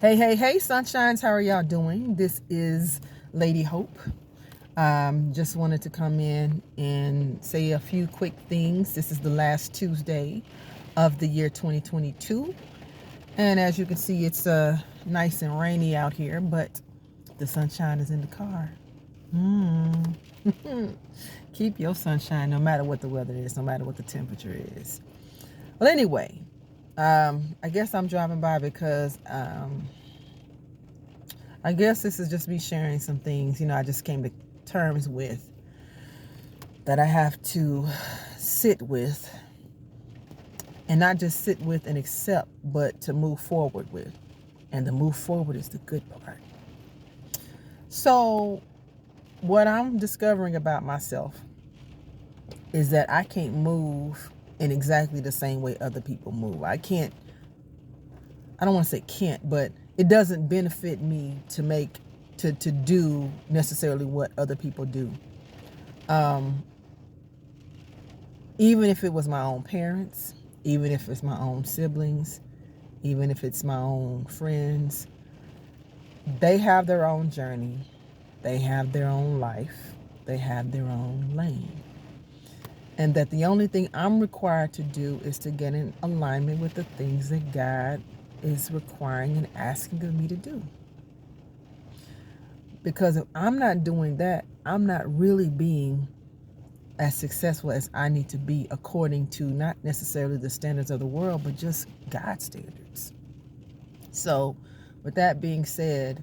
Hey, sunshines, how are y'all doing? This is Lady Hope. Just wanted to come in and say a few quick things. This is the last Tuesday of the year 2022. And as you can see, it's nice and rainy out here, but the sunshine is in the car. Keep your sunshine no matter what the weather is, no matter what the temperature is. Well, anyway, I guess I'm driving by because I guess this is just me sharing some things, I just came to terms with that I have to sit with, and not just sit with and accept, but to move forward with. And the move forward is the good part. So what I'm discovering about myself is that I can't move in exactly the same way other people move. I don't want to say can't, but it doesn't benefit me to do necessarily what other people do. Even if it was my own parents, even if it's my own siblings, even if it's my own friends, they have their own journey. They have their own life. They have their own lane. And that the only thing I'm required to do is to get in alignment with the things that God is requiring and asking of me to do. Because if I'm not doing that, I'm not really being as successful as I need to be according to not necessarily the standards of the world, but just God's standards. So with that being said,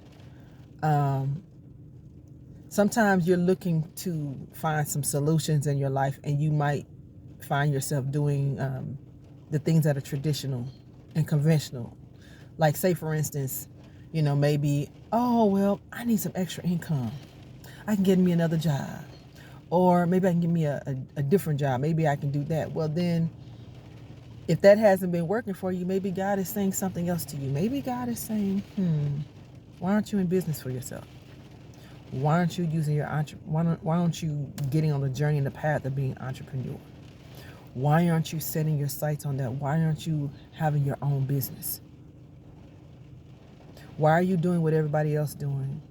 sometimes you're looking to find some solutions in your life, and you might find yourself doing the things that are traditional and conventional. Like, say, for instance, maybe, I need some extra income. I can get me another job. Or maybe I can get me a different job. Maybe I can do that. Well, then, if that hasn't been working for you, maybe God is saying something else to you. Maybe God is saying, why aren't you in business for yourself? Why aren't you using why aren't you getting on the journey and the path of being an entrepreneur? Why aren't you setting your sights on that? Why aren't you having your own business? Why are you doing what everybody else is doing?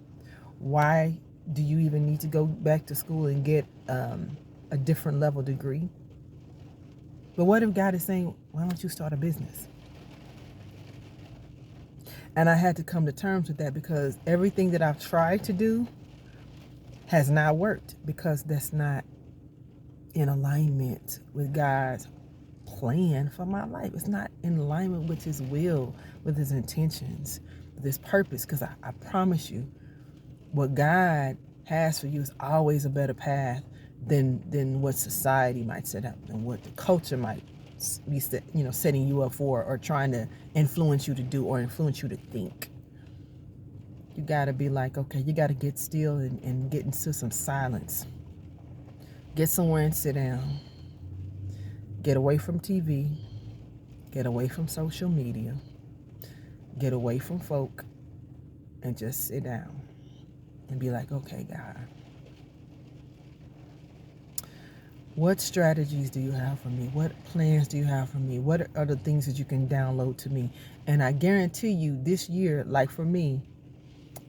Why do you even need to go back to school and get a different level degree? But what if God is saying, why don't you start a business? And I had to come to terms with that, because everything that I've tried to do has not worked, because that's not in alignment with God's plan for my life. It's not in alignment with His will, with His intentions, with His purpose. Because I promise you, what God has for you is always a better path than what society might set up, and what the culture might be setting you up for, or trying to influence you to do, or influence you to think. You got to be like, okay, you got to get still and get into some silence. Get somewhere and sit down. Get away from TV. Get away from social media. Get away from folk, and just sit down and be like, okay, God, what strategies do you have for me? What plans do you have for me? What are the things that you can download to me? And I guarantee you, this year, like for me,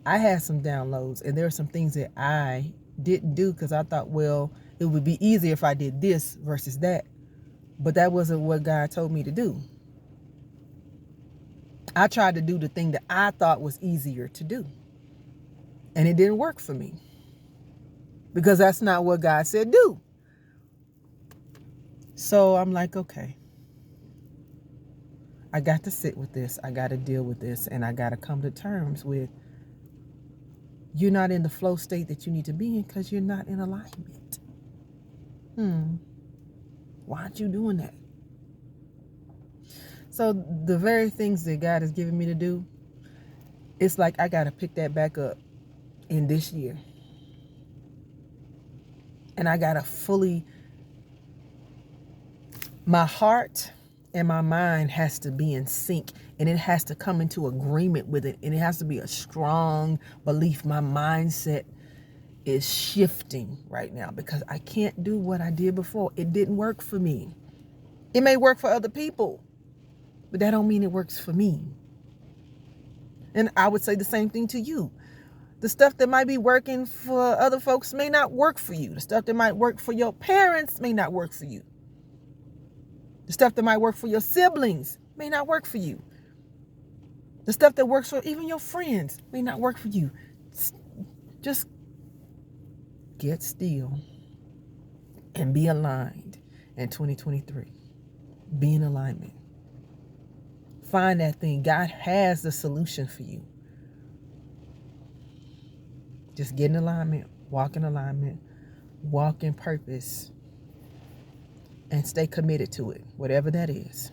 I had some downloads, and there are some things that I didn't do because I thought, well, it would be easier if I did this versus that. But that wasn't what God told me to do. I tried to do the thing that I thought was easier to do, and it didn't work for me, because that's not what God said do. So I'm like, okay, I got to sit with this. I got to deal with this, and I got to come to terms with, you're not in the flow state that you need to be in because you're not in alignment. Why aren't you doing that? So the very things that God has given me to do, it's like I got to pick that back up in this year. And I got to my heart and my mind has to be in sync, and it has to come into agreement with it. And it has to be a strong belief. My mindset is shifting right now, because I can't do what I did before. It didn't work for me. It may work for other people, but that don't mean it works for me. And I would say the same thing to you. The stuff that might be working for other folks may not work for you. The stuff that might work for your parents may not work for you. The stuff that might work for your siblings may not work for you. The stuff that works for even your friends may not work for you. Just get still and be aligned in 2023. Be in alignment. Find that thing. God has the solution for you. Just get in alignment, walk in purpose, and stay committed to it, whatever that is.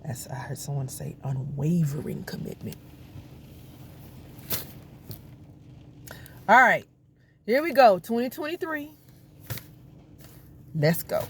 As I heard someone say, unwavering commitment. All right, here we go, 2023. Let's go.